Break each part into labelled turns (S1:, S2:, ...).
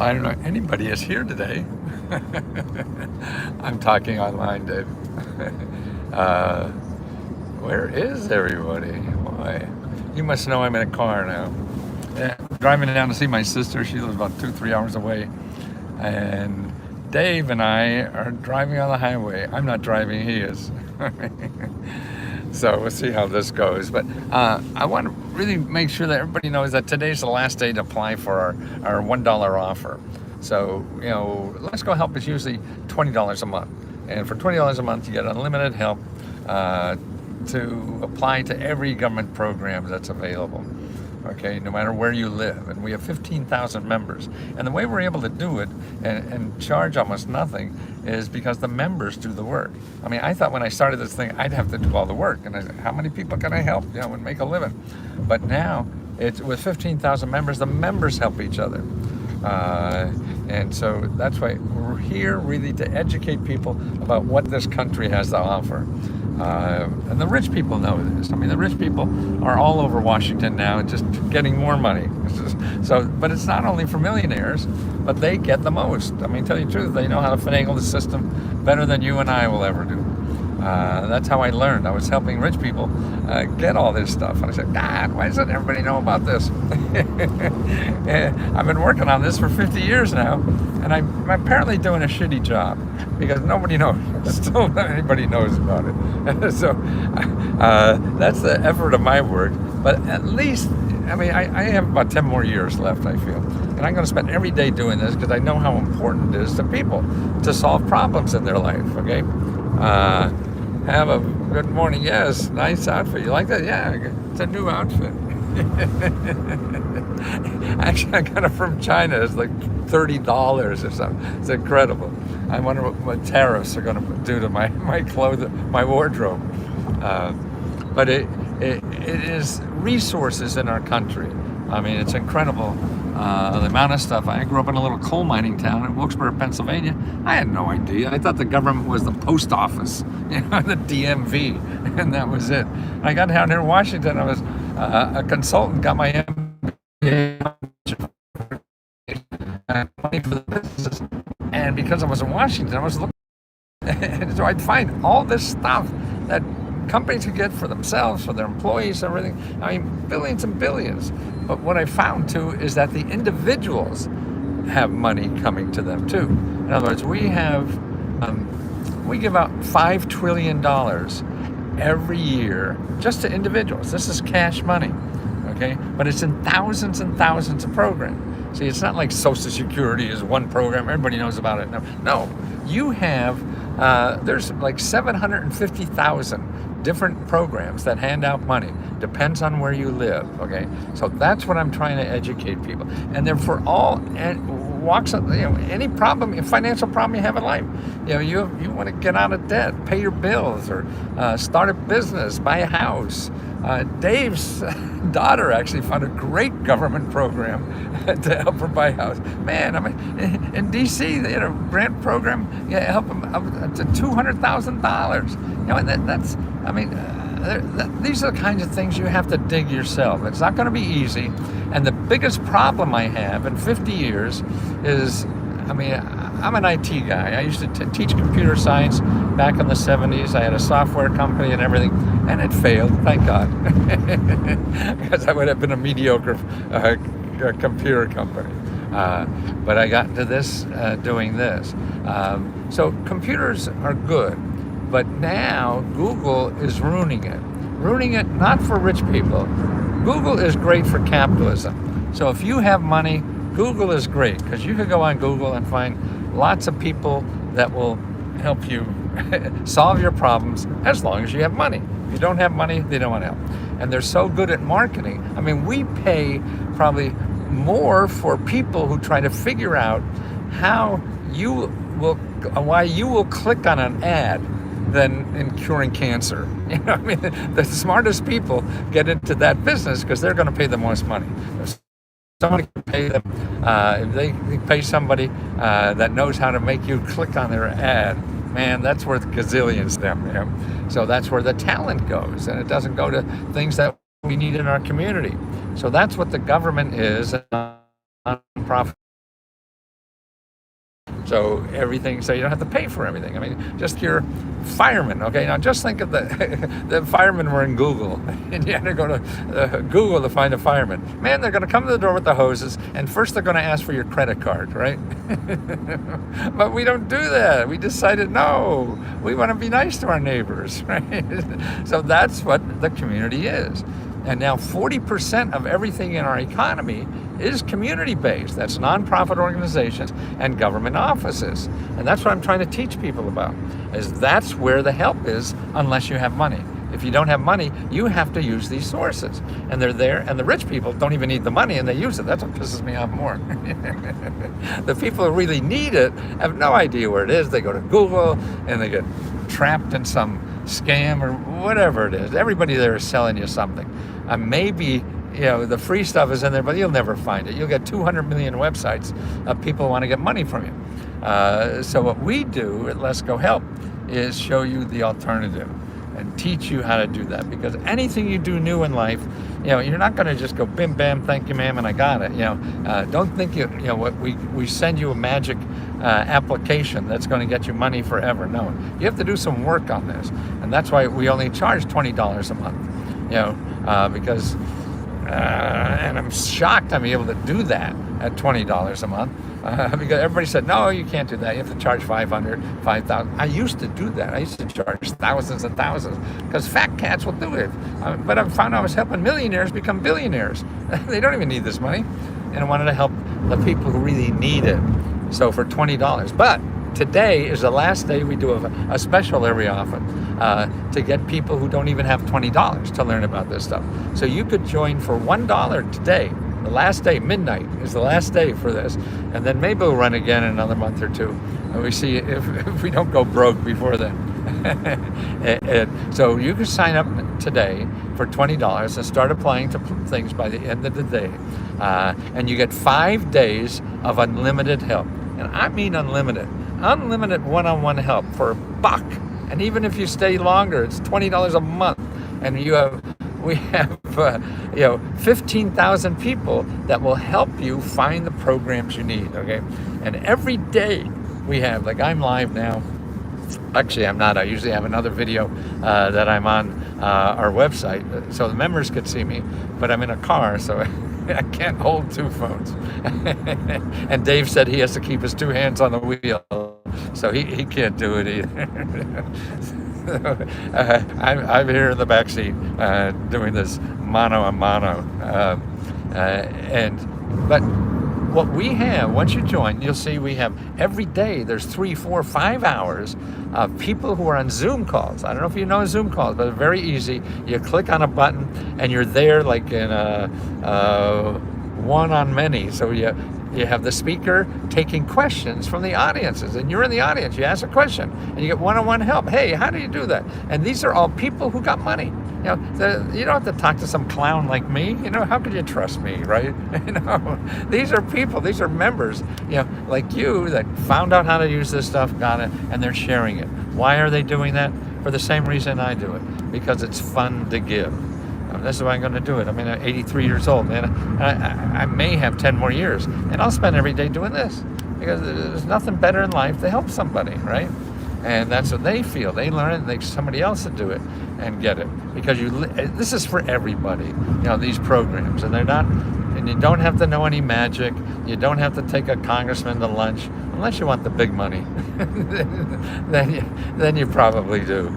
S1: I don't know anybody is here today. I'm talking online, Dave. uh, where is everybody? Why? You must know I'm in a car now. Yeah, driving down to see my sister. She lives about 2-3 hours away. And Dave and I are driving on the highway. I'm not driving, he is. So we'll see how this goes. But I want to really make sure that everybody knows that today's the last day to apply for our $1 offer. So, LeskoHelp is usually $20 a month. And for $20 a month, you get unlimited help to apply to every government program that's available. Okay, no matter where you live. And we have 15,000 members. And the way we're able to do it and charge almost nothing is because the members do the work. I mean, I thought when I started this thing, I'd have to do all the work. And I said, how many people can I help, and make a living? But now, it's with 15,000 members, the members help each other. And so that's why we're here really to educate people about what this country has to offer. And the rich people know this. I mean, the rich people are all over Washington now, just getting more money. So, but it's not only for millionaires, but they get the most. I mean, tell you the truth, they know how to finagle the system better than you and I will ever do. That's how I learned. I was helping rich people get all this stuff. And I said, God, why doesn't everybody know about this? I've been working on this for 50 years now, and I'm apparently doing a shitty job because nobody knows. Still not anybody knows about it. So that's the effort of my work. But at least, I have about 10 more years left, I feel. And I'm going to spend every day doing this because I know how important it is to people to solve problems in their life, okay? Have a good morning. Yes, nice outfit. You like that? Yeah, it's a new outfit. Actually, I got it from China. It's like $30 or something. It's incredible. I wonder what tariffs are going to do to my clothes, my wardrobe. But it is resources in our country. I mean, it's incredible. The amount of stuff. I grew up in a little coal mining town in Wilkes-Barre, Pennsylvania. I had no idea. I thought the government was the post office, the DMV, and that was it. I got down here in Washington. I was a consultant, got my MBA, money for the business, and because I was in Washington, I was looking, and so I'd find all this stuff that companies could get for themselves, for their employees, everything. I mean, billions and billions. But what I found too is that the individuals have money coming to them too. In other words, we give out $5 trillion every year just to individuals. This is cash money, okay? But it's in thousands and thousands of programs. See, it's not like Social Security is one program, everybody knows about it. No, you have, there's like 750,000 different programs that hand out money. Depends on where you live, okay? So that's what I'm trying to educate people. And they're for all walks of, any problem, financial problem you have in life. You want to get out of debt, pay your bills, or start a business, buy a house. Dave's daughter actually found a great government program to help her buy a house. Man, in D.C. they had a grant program, help them up to $200,000. And that's, these are the kinds of things you have to dig yourself. It's not going to be easy. And the biggest problem I have in 50 years is, I'm an IT guy. I used to teach computer science back in the 70s. I had a software company and everything, and it failed, thank God. Because I would have been a mediocre computer company. But I got into this doing this. So computers are good, but now Google is ruining it. Ruining it not for rich people. Google is great for capitalism. So if you have money, Google is great because you could go on Google and find lots of people that will help you solve your problems as long as you have money. If you don't have money, they don't want to help. And they're so good at marketing. We pay probably more for people who try to figure out why you will click on an ad than in curing cancer. The smartest people get into that business because they're going to pay the most money. Somebody can pay them, if they pay somebody that knows how to make you click on their ad, man, that's worth gazillions to them. So that's where the talent goes, and it doesn't go to things that we need in our community. So that's what the government is, a nonprofit So you don't have to pay for everything. I mean, just your firemen, okay? Now just think of the firemen were in Google, and you had to go to Google to find a fireman. Man, they're gonna come to the door with the hoses, and first they're gonna ask for your credit card, right? But we don't do that. We decided, no, we wanna be nice to our neighbors, right? So that's what the community is. And now 40% of everything in our economy is community-based. That's nonprofit organizations and government offices. And that's what I'm trying to teach people about, is that's where the help is unless you have money. If you don't have money, you have to use these sources. And they're there, and the rich people don't even need the money, and they use it. That's what pisses me off more. The people who really need it have no idea where it is. They go to Google, and they get trapped in some scam or whatever it is. Everybody there is selling you something. Maybe, the free stuff is in there, but you'll never find it. You'll get 200 million websites of people who want to get money from you. So what we do at LeskoHelp is show you the alternative and teach you how to do that. Because anything you do new in life, you're not going to just go bim bam, thank you ma'am, and I got it. Don't think what we send you a magic application that's going to get you money forever. No, you have to do some work on this, and that's why we only charge $20 a month. Because and I'm shocked I'm able to do that at $20 a month. Because everybody said, no, you can't do that. You have to charge $500, $5,000. I used to do that. I used to charge thousands and thousands because fat cats will do it. But I found I was helping millionaires become billionaires. They don't even need this money. And I wanted to help the people who really need it. So for $20. But today is the last day we do a special every often to get people who don't even have $20 to learn about this stuff. So you could join for $1 today. The last day, midnight, is the last day for this. And then maybe we'll run again in another month or two. And we see if we don't go broke before then. So you can sign up today for $20 and start applying to things by the end of the day. And you get 5 days of unlimited help. And I mean unlimited. Unlimited one-on-one help for $1. And even if you stay longer, it's $20 a month. And we have 15,000 people that will help you find the programs you need, okay? And every day we have, like I'm live now. Actually, I'm not. I usually have another video that I'm on our website so the members could see me, but I'm in a car, so I can't hold two phones. And Dave said he has to keep his two hands on the wheel, so he can't do it either. I'm here in the back seat doing this mano a mano. But what we have, once you join, you'll see we have every day, there's 3, 4, 5 hours of people who are on Zoom calls. I don't know if you know Zoom calls, but they're very easy. You click on a button and you're there like in a one on many. So you have the speaker taking questions from the audiences, and you're in the audience. You ask a question, and you get one-on-one help. Hey, how do you do that? And these are all people who got money. You don't have to talk to some clown like me. How could you trust me, right? These are people. These are members, like you that found out how to use this stuff, got it, and they're sharing it. Why are they doing that? For the same reason I do it, because it's fun to give. This is why I'm going to do it. I'm 83 years old, man. I may have 10 more years, and I'll spend every day doing this because there's nothing better in life to help somebody, right? And that's what they feel. They learn it, and they somebody else to do it and get it because this is for everybody. These programs, and they're not. And you don't have to know any magic. You don't have to take a congressman to lunch unless you want the big money. then you probably do.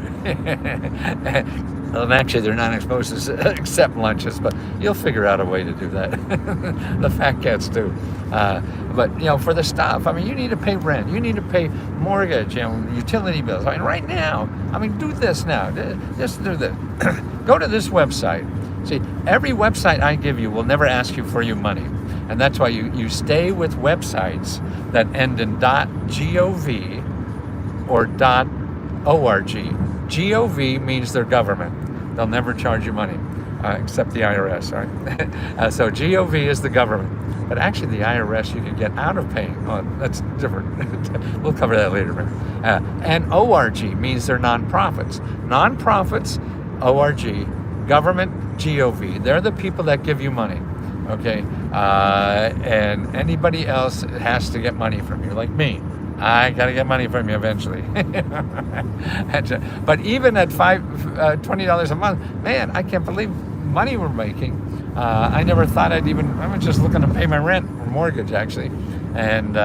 S1: And actually, they're not supposed to accept lunches, but you'll figure out a way to do that. The fat cats do. But for the stuff, you need to pay rent, you need to pay mortgage, utility bills. Right now, do this now. Just do this. Go to this website. See, every website I give you will never ask you for your money. And that's why you stay with websites that end in .gov or .org. Gov means they're government. They'll never charge you money, except the IRS, right? So Gov is the government. But actually the IRS you can get out of paying. Oh, that's different. We'll cover that later. And ORG means they're nonprofits. Nonprofits, ORG, government, GOV. They're the people that give you money, okay? And anybody else has to get money from you, like me. I got to get money from you eventually. But even at $20 a month, man, I can't believe money we're making. I never thought I was just looking to pay my rent or mortgage, actually. And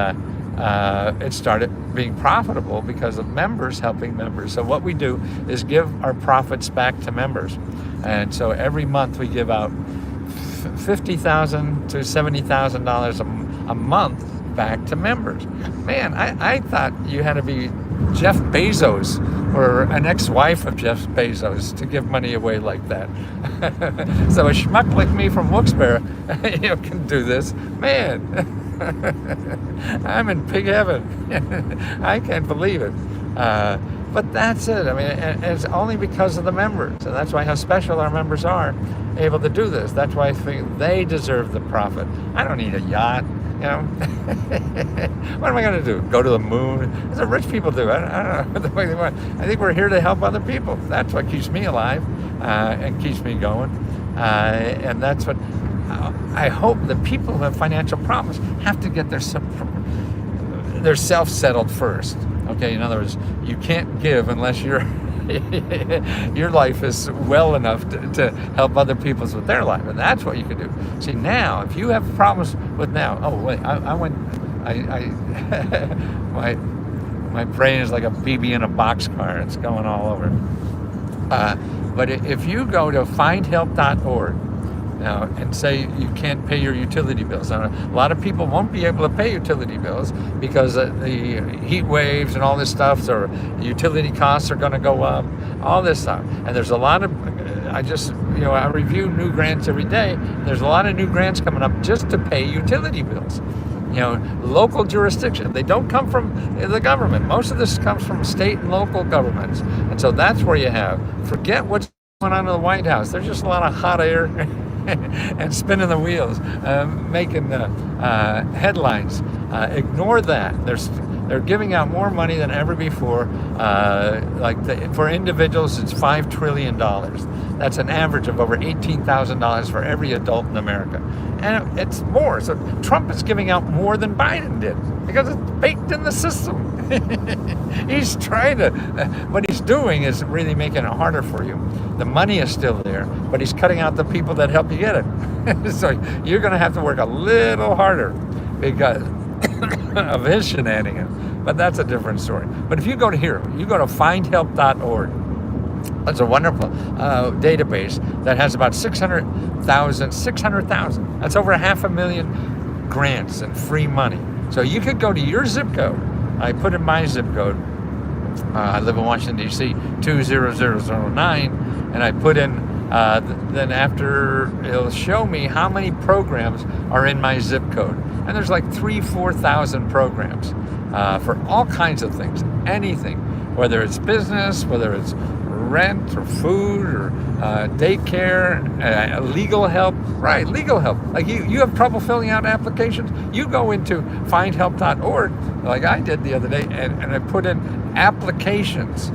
S1: it started being profitable because of members helping members. So what we do is give our profits back to members. And so every month we give out $50,000 to $70,000 a month back to members. Man, I thought you had to be Jeff Bezos or an ex-wife of Jeff Bezos to give money away like that. So a schmuck like me from Wilkes-Barre, can do this. Man, I'm in pig heaven. I can't believe it. But that's it. I mean, and it's only because of the members. And that's why how special our members are able to do this. That's why I think they deserve the profit. I don't need a yacht. What am I going to do? Go to the moon? That's what rich people do. I don't know the way they want. I think we're here to help other people. That's what keeps me alive and keeps me going. And that's what I hope the people who have financial problems have to get their self settled first. Okay, in other words, you can't give unless your life is well enough to help other people with their life, and that's what you can do. See, now, if you have problems with my brain is like a BB in a boxcar. It's going all over. But if you go to findhelp.org, now, and say you can't pay your utility bills. Now, a lot of people won't be able to pay utility bills because the heat waves and all this stuff, or utility costs are going to go up, all this stuff. And there's a lot of, I review new grants every day. There's a lot of new grants coming up just to pay utility bills. Local jurisdiction. They don't come from the government. Most of this comes from state and local governments. And so that's where you have, forget what's going on in the White House. There's just a lot of hot air and spinning the wheels, making headlines. Ignore that. They're giving out more money than ever before. For individuals, it's $5 trillion. That's an average of over $18,000 for every adult in America. And it's more. So Trump is giving out more than Biden did because it's baked in the system. He's trying to, what he's doing is really making it harder for you. The money is still there, but he's cutting out the people that help you get it. So you're going to have to work a little harder because of his shenanigans. But that's a different story. But if you go to findhelp.org, that's a wonderful database that has about 600,000. That's over 500,000 grants and free money. So you could go to your zip code. I put in my zip code. I live in Washington, D.C., 20009, and I put in, then after it'll show me how many programs are in my zip code. And there's like 4,000 programs for all kinds of things, anything, whether it's business, whether it's rent or food or daycare, legal help. Right, legal help. Like you have trouble filling out applications, you go into findhelp.org, like I did the other day, and I put in applications,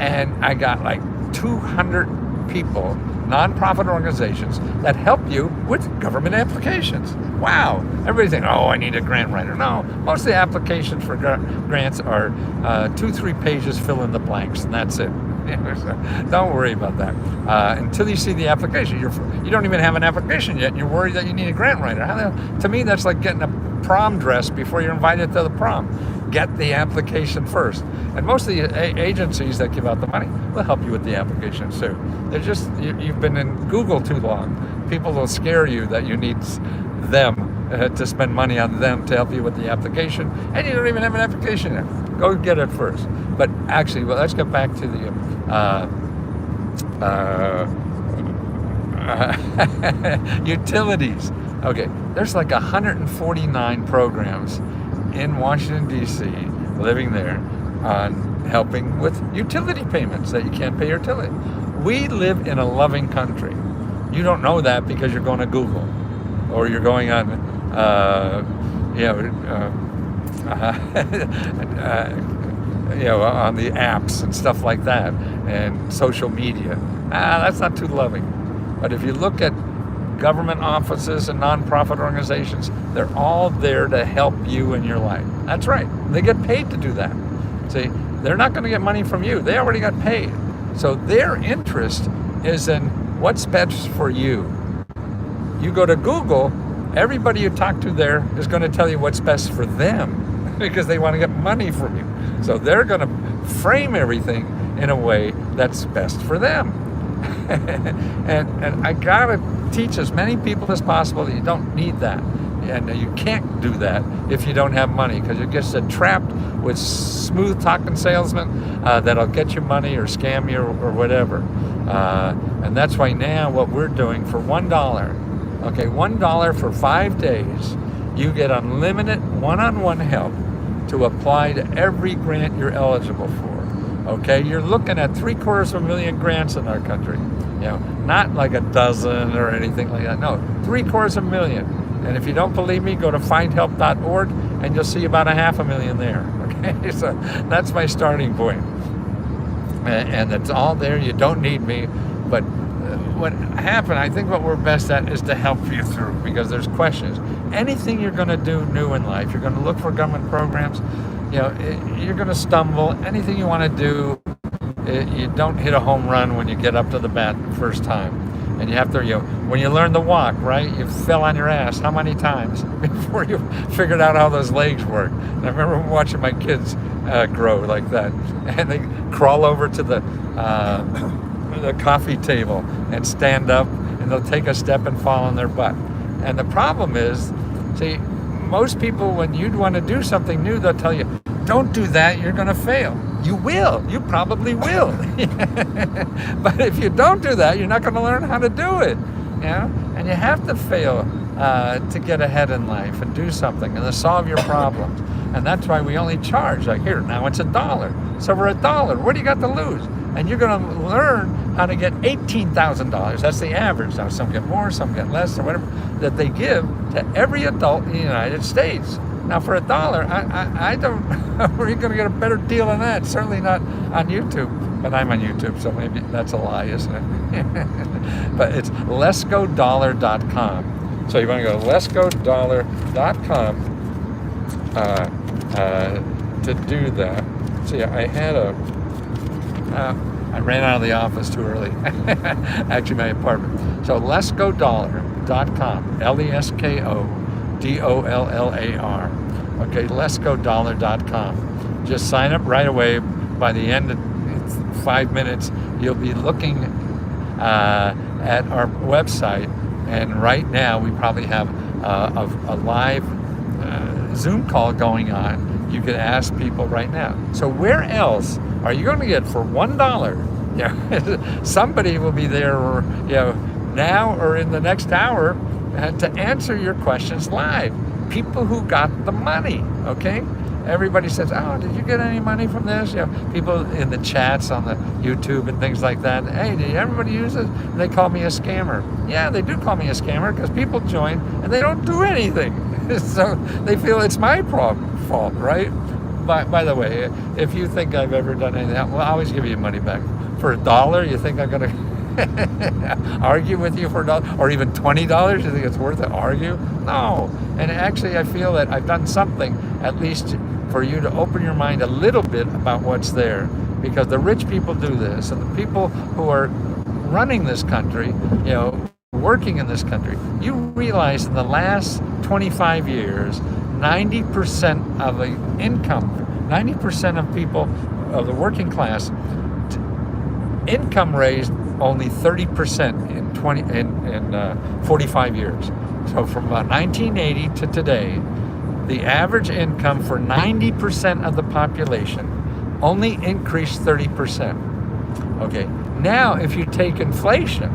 S1: and I got like 200 people, nonprofit organizations that help you with government applications. Wow. Everybody's thinking, I need a grant writer. No, most of the applications for grants are 2-3 pages, fill in the blanks, and that's it. Don't worry about that. Until you see the application, you don't even have an application yet, and you're worried that you need a grant writer. To me, that's like getting a prom dress before you're invited to the prom. Get the application first. And most of the agencies that give out the money will help you with the application too. They're just, you've been in Google too long. People will scare you that you need them to spend money on them to help you with the application, and you don't even have an application yet. Go get it first. But actually, let's get back to the utilities. Okay, there's like 149 programs in Washington, D.C., living there, on helping with utility payments that you can't pay your utility. We live in a loving country. You don't know that because you're going to Google, or you're going on, on the apps and stuff like that, and social media. That's not too loving. But if you look at government offices and nonprofit organizations, They're all there to help you in your life. That's right. They get paid to do that. See, they're not going to get money from you. They already got paid. So their interest is in what's best for you. You go to Google, everybody you talk to there is going to tell you what's best for them because they want to get money from you. So they're going to frame everything in a way that's best for them. and I got to teach as many people as possible that you don't need that. And you can't do that if you don't have money, because you get trapped with smooth talking salesmen that'll get you money or scam you or whatever. And that's why now what we're doing for $1, okay, $1 for 5 days, you get unlimited one-on-one help to apply to every grant you're eligible for. Okay, you're looking at 750,000 grants in our country. You know, not like a dozen or anything like that. No, 750,000. And if you don't believe me, go to findhelp.org and you'll see about 500,000 there. Okay, so that's my starting point. And it's all there. You don't need me. But what happened, I think what we're best at is to help you through, because there's questions. Anything you're going to do new in life, you're going to look for government programs, you know, you're going to stumble. Anything you want to do, you don't hit a home run when you get up to the bat the first time. And you have to, you know, when you learn to walk, right, you fell on your ass how many times before you figured out how those legs work? And I remember watching my kids grow like that. And they crawl over to the coffee table and stand up, and they'll take a step and fall on their butt. And the problem is, see, most people, when you'd want to do something new, they'll tell you, don't do that, you're going to fail. You will. You probably will. But if you don't do that, you're not going to learn how to do it. You know? And you have to fail to get ahead in life and do something and to solve your problems. And that's why we only charge. Like here, now it's $1. So for $1, what do you got to lose? And you're going to learn how to get $18,000. That's the average. Now some get more, some get less, or whatever, that they give to every adult in the United States. Now for $1, I don't, where are you going to get a better deal than that? Certainly not on YouTube. But I'm on YouTube, so maybe that's a lie, isn't it? But it's LeskoDollar.com. So you want to go to LeskoDollar.com to do that. See, I had I ran out of the office too early. Actually, my apartment. So LeskoDollar.com. LeskoDollar. Okay, LeskoDollar.com. Just sign up right away. By the end of 5 minutes, you'll be looking at our website. And right now, we probably have a live Zoom call going on. You can ask people right now. So where else are you going to get for $1? You know, somebody will be there, or, you know, now or in the next hour to answer your questions live. People who got the money, okay? Everybody says, oh, did you get any money from this? You know, people in the chats on the YouTube and things like that. Hey, did everybody use it? And they call me a scammer. Yeah, they do call me a scammer because people join and they don't do anything. So they feel it's my fault, right? By the way, if you think I've ever done anything, well, I'll always give you money back. For $1, you think I'm going to argue with you for $1, or even $20? You think it's worth it? Argue? No. And actually, I feel that I've done something, at least for you to open your mind a little bit about what's there, because the rich people do this, and the people who are running this country, you know, working in this country, you realize in the last 25 years, 90% of the income, 90% of people of the working class, income raised only 30% in 45 years. So from about 1980 to today, the average income for 90% of the population only increased 30%. Okay, now if you take inflation,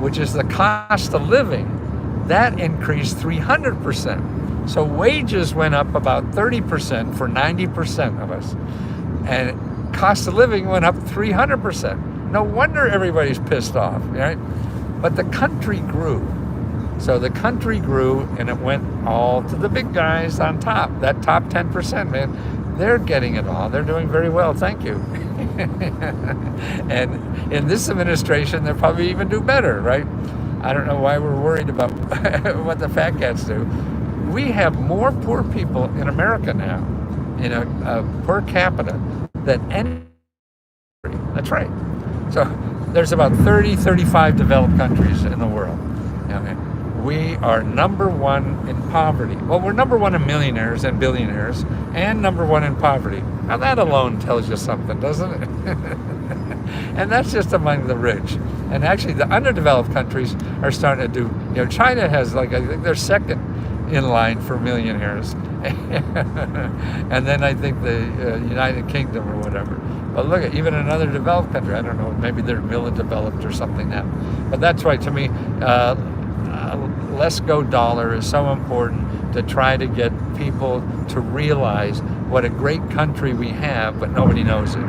S1: which is the cost of living, that increased 300%. So wages went up about 30% for 90% of us. And cost of living went up 300%. No wonder everybody's pissed off, right? But the country grew. So the country grew, and it went all to the big guys on top. That top 10%, man, they're getting it all. They're doing very well, thank you. And in this administration, they'll probably even do better, right? I don't know why we're worried about what the fat cats do. we have more poor people in America now, per capita, than any. That's right. So there's about 35 developed countries in the world. We are number one in poverty. Well, we're number one in millionaires and billionaires, and number one in poverty. Now that alone tells you something, doesn't it? And that's just among the rich. And actually, the underdeveloped countries are starting to do. China has, I think they're second in line for millionaires, and then I think the United Kingdom or whatever. But look at even another developed country. I don't know, maybe they're developed or something now. But that's why, to me, LeskoDollar is so important to try to get people to realize what a great country we have, but nobody knows it.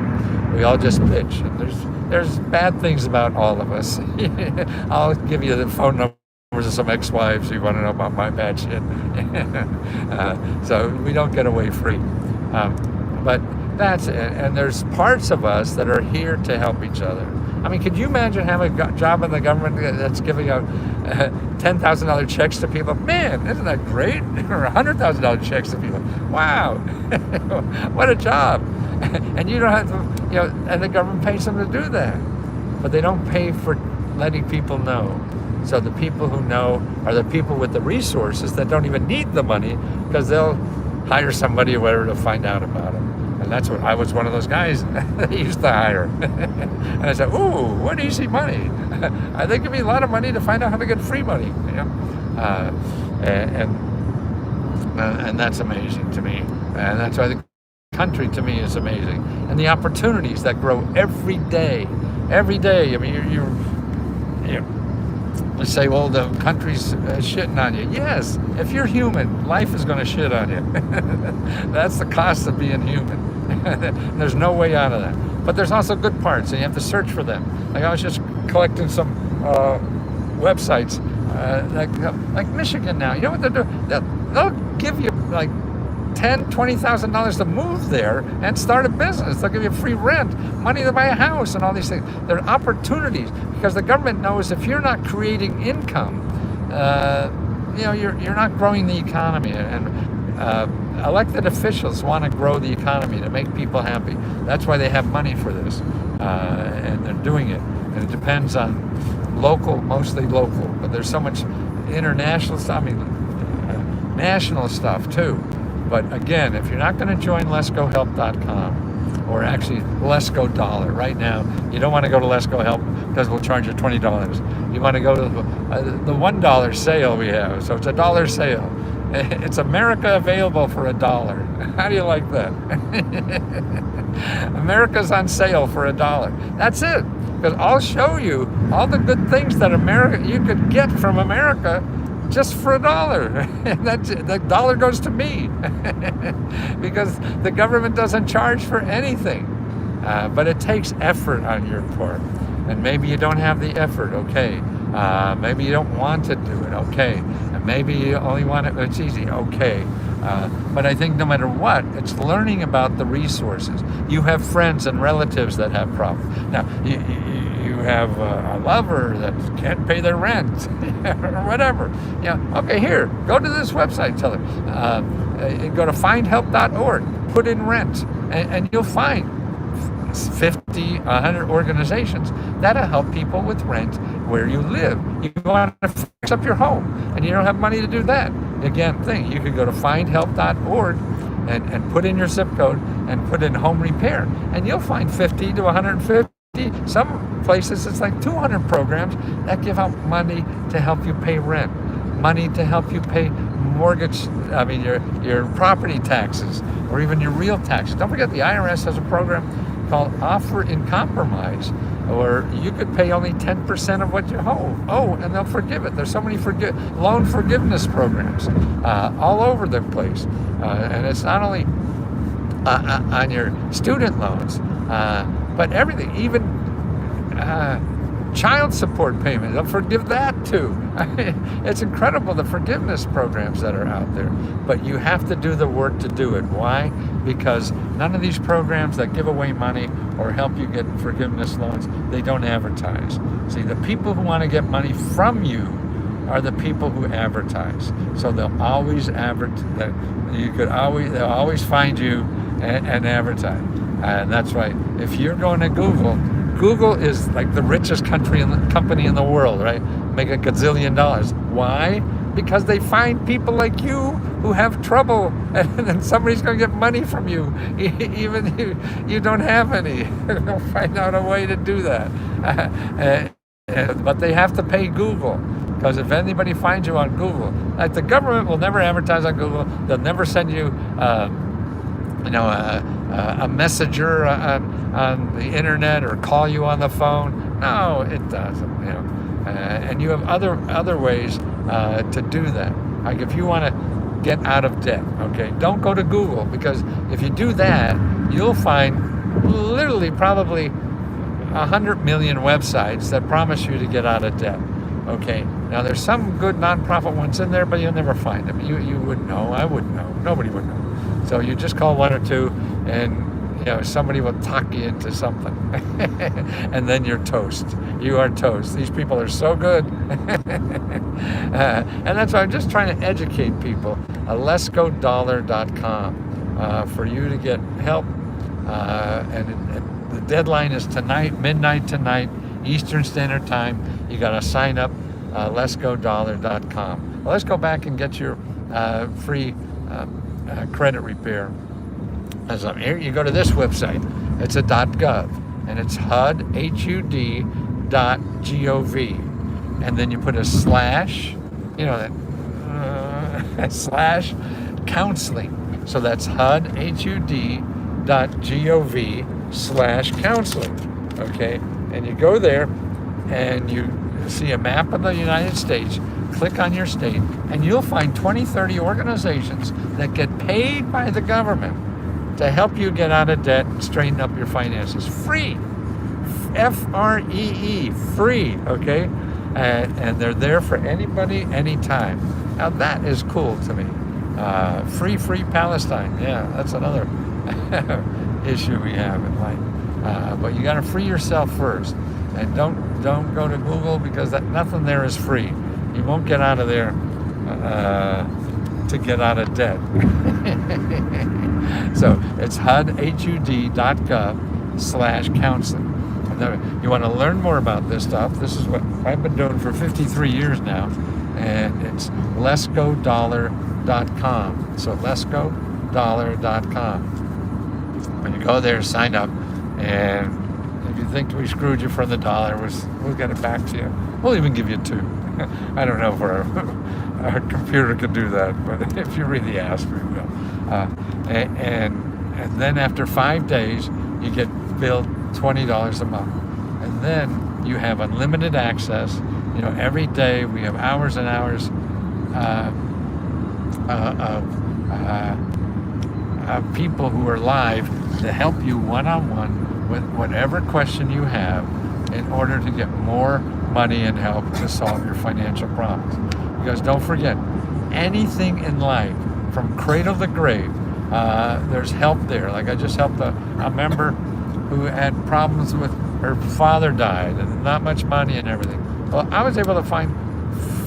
S1: We all just bitch. And there's bad things about all of us. I'll give you the phone numbers of some ex-wives who want to know about my bad shit. So we don't get away free. But that's it. And there's parts of us that are here to help each other. I mean, could you imagine having a job in the government that's giving out $10,000 checks to people? Man, isn't that great? Or $100,000 checks to people. Wow, what a job. And you don't have to, and the government pays them to do that. But they don't pay for letting people know. So the people who know are the people with the resources that don't even need the money, because they'll hire somebody or whatever to find out about it. And that's what I was one of those guys they used to hire. And I said, ooh, what easy money. They give me a lot of money to find out how to get free money. And that's amazing to me. And that's why the country to me is amazing. And the opportunities that grow every day. Every day. I mean, you say, well, the country's shitting on you. Yes, if you're human, life is going to shit on you. That's the cost of being human. There's no way out of that. But there's also good parts, and you have to search for them. Like I was just collecting some websites, like Michigan now. You know what they're doing? They'll give you like $10,000, $20,000 to move there and start a business. They'll give you free rent, money to buy a house, and all these things. There are opportunities because the government knows if you're not creating income, you're not growing the economy. And elected officials want to grow the economy to make people happy. That's why they have money for this, and they're doing it. And it depends on mostly local, but there's so much international stuff. I mean, national stuff too. But again, if you're not going to join LeskoHelp.com, or actually LeskoDollar right now, you don't want to go to LeskoHelp because we'll charge you $20. You want to go to the $1 sale we have. So it's a $1 sale. It's America available for $1. How do you like that? America's on sale for $1. That's it. Because I'll show you all the good things that you could get from America just for $1. And the dollar goes to me. Because the government doesn't charge for anything. But it takes effort on your part. And maybe you don't have the effort, okay. Maybe you don't want to do it, okay. And maybe you only want it, it's easy, okay. But I think no matter what, it's learning about the resources. You have friends and relatives that have problems. Now, you have a lover that can't pay their rent or whatever. Okay, here, go to this website, tell them. Go to findhelp.org, put in rent, and you'll find 50, 100 organizations that'll help people with rent where you live. You want to fix up your home and you don't have money to do that. Again, you could go to findhelp.org and put in your zip code and put in home repair, and you'll find 50 to 150. Some places it's like 200 programs that give out money to help you pay rent, money to help you pay mortgage, your property taxes, or even your real taxes. Don't forget the IRS has a program called Offer in Compromise, or you could pay only 10% of what you owe, and they'll forgive it. There's so many loan forgiveness programs all over the place, and it's not only on your student loans, but everything, even child support payment, they'll forgive that too. It's incredible, the forgiveness programs that are out there, but you have to do the work to do it. Why? Because none of these programs that give away money or help you get forgiveness loans, they don't advertise. See, the people who want to get money from you are the people who advertise. So they'll always advertise. They'll always find you and advertise. And that's why if you're going to Google, Google is like the richest company in the world, right? Make a gazillion dollars. Why? Because they find people like you who have trouble, and then somebody's going to get money from you, even if you don't have any. They'll find out a way to do that. But they have to pay Google, because if anybody finds you on Google, like the government will never advertise on Google. They'll never send you, a messenger on the internet or call you on the phone. No, it doesn't. And you have other ways to do that. Like if you want to get out of debt, okay, don't go to Google, because if you do that, you'll find literally probably 100 million websites that promise you to get out of debt. Okay, now there's some good nonprofit ones in there, but you'll never find them. You wouldn't know. I wouldn't know. Nobody would know. So you just call one or two, and somebody will talk you into something, and then you're toast. You are toast. These people are so good. And that's why I'm just trying to educate people. LeskoDollar.com for you to get help. And the deadline is tonight, midnight tonight, Eastern Standard Time. You got to sign up. LeskoDollar.com. Well, let's go back and get your free credit repair. As I'm here, you go to this website. It's a .gov, and it's HUD.gov, and then you put a slash, slash counseling. So that's HUD.gov/counseling. Okay, and you go there, and you see a map of the United States. Click on your state, and you'll find 20-30 organizations that get paid by the government to help you get out of debt and straighten up your finances. Free. Free. Free, okay? And they're there for anybody, anytime. Now that is cool to me. Free Palestine. Yeah, that's another issue we have in life. But you got to free yourself first. And don't go to Google, because nothing there is free. You won't get out of there to get out of debt. So it's HUD.gov/counseling. You want to learn more about this stuff. This is what I've been doing for 53 years now, and it's LeskoDollar.com. So LeskoDollar.com. When you go there, sign up, and if you think we screwed you for the dollar, we'll get it back to you. We'll even give you two. I don't know if our computer can do that, but if you really ask, we will. And then after 5 days, you get billed $20 a month, and then you have unlimited access. Every day we have hours and hours of people who are live to help you one-on-one with whatever question you have, in order to get more money and help to solve your financial problems. Because don't forget, anything in life, from cradle to grave, there's help there. Like I just helped a member who had problems with her father died and not much money and everything. Well, I was able to find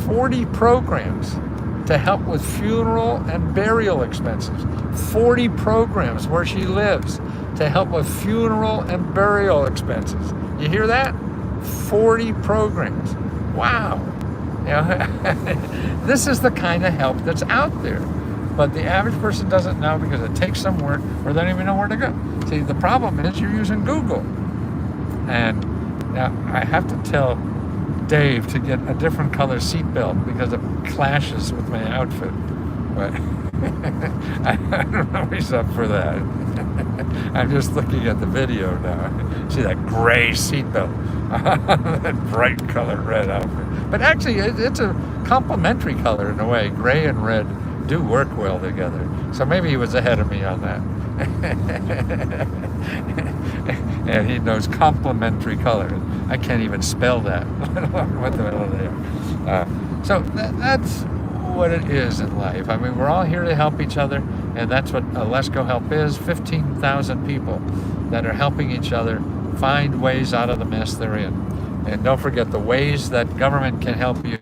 S1: 40 programs to help with funeral and burial expenses. 40 programs where she lives to help with funeral and burial expenses. You hear that? 40 programs. Wow. This is the kind of help that's out there. But the average person doesn't know, because it takes some work, or they don't even know where to go. See, the problem is you're using Google. And now I have to tell Dave to get a different color seatbelt, because it clashes with my outfit. But I don't know if he's up for that. I'm just looking at the video now. See that gray seatbelt, that bright color red outfit. But actually, it's a complementary color in a way. Gray and red do work well together. So maybe he was ahead of me on that. And he knows complementary color. I can't even spell that. What the hell are they? So that's what it is in life. I mean, we're all here to help each other, and that's what LeskoHelp is. 15,000 people that are helping each other find ways out of the mess they're in. And don't forget, the ways that government can help you